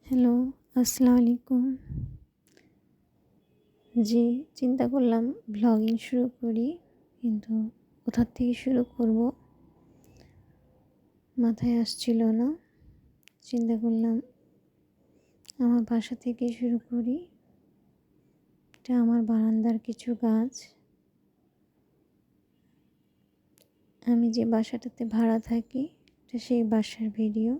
Hello, আসসালামু আলাইকুম। জি, চিন্তা করলাম ভ্লগিং শুরু করি। কিন্তু কোথা থেকে শুরু করব মাথায় আসছিল না। চিন্তা করলাম আমার বাসা থেকে শুরু করি। এটা আমার বারান্দার কিছু গাছ। আমি যে বাসাটাতে ভাড়া থাকি, এটা সেই বাসার ভিডিও।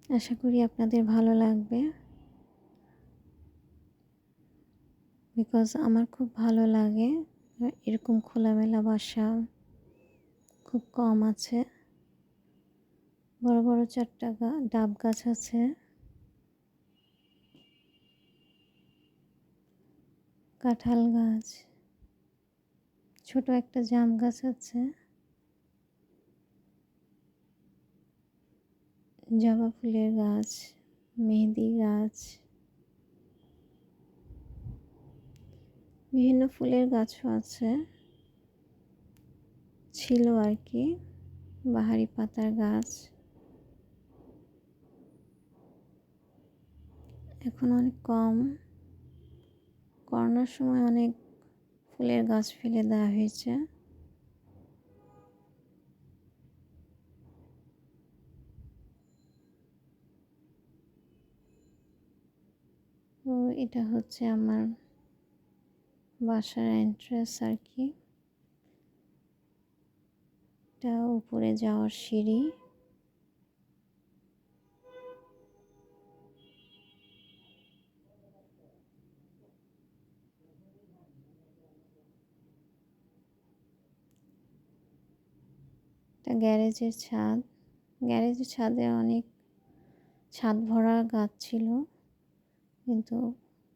আশা করি আপনাদের ভালো লাগবে। বিকজ আমার খুব ভালো লাগে। এরকম খোলামেলা বাসা খুব কম আছে। বড় বড় ৪ টা ডাব গাছ আছে। কাঁঠাল গাছ, ছোট একটা জাম গাছ আছে, জবা ফুলের গাছ, মেহেদি গাছ, বিভিন্ন ফুলের গাছও আছে, ছিল আর কি। বাহারি পাতার গাছ এখন অনেক কম। করোনার সময় অনেক ফুলের গাছ ফেলে দেওয়া হয়েছে। তো এটা হচ্ছে আমার বাসার এন্ট্রান্স আর কি। এটা উপরে যাওয়ার সিঁড়ি। এটা গ্যারেজের ছাদ। গ্যারেজের ছাদে অনেক ছাদ ভরা গাছ ছিল, কিন্তু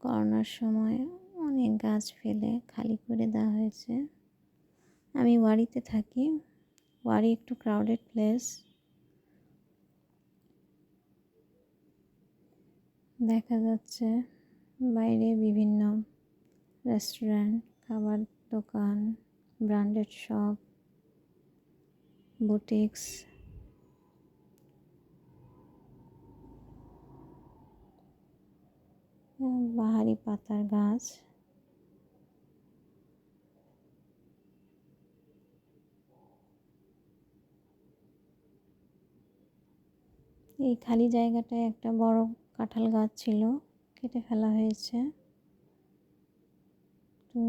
করোনার সময় অনেক গাছ ফেলে খালি করে দেওয়া হয়েছে। আমি ওয়ারিতে থাকি। ওয়ারি একটু ক্রাউডেড প্লেস। দেখা যাচ্ছে বাইরে বিভিন্ন রেস্টুরেন্ট, খাবার দোকান, ব্র্যান্ডেড শপ, বুটিক্স। বাহারি পাতার গাছ। এই খালি জায়গাটায় একটা বড় কাঁঠাল গাছ ছিল, কেটে ফেলা হয়েছে। তো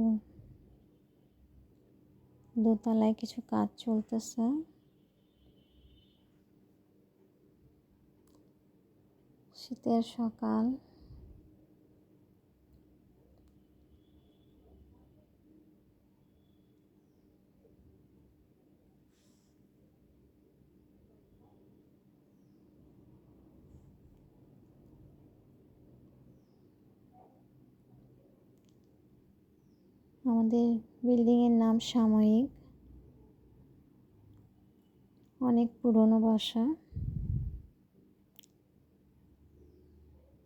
দোতলায় কিছু কাজ চলতেছে। শীতের সকাল। আমাদের বিল্ডিংয়ের নাম সাময়িক। অনেক পুরনো বাসা।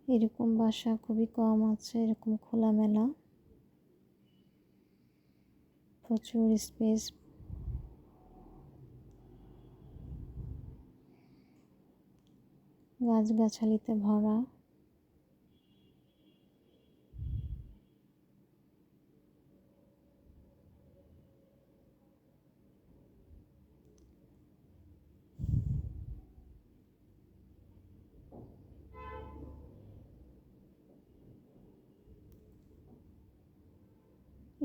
এরকম বাসা খুবই কম আছে, এরকম খোলামেলা, প্রচুর স্পেস, গাছগাছালিতে ভরা।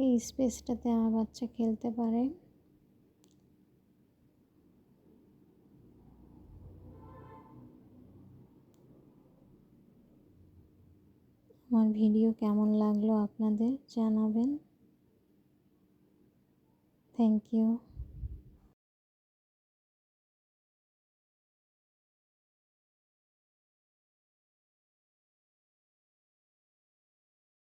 এই স্পেসটাতে আমার বাচ্চা খেলতে পারে। আমার ভিডিও কেমন লাগলো আপনাদের জানাবেন। Thank you.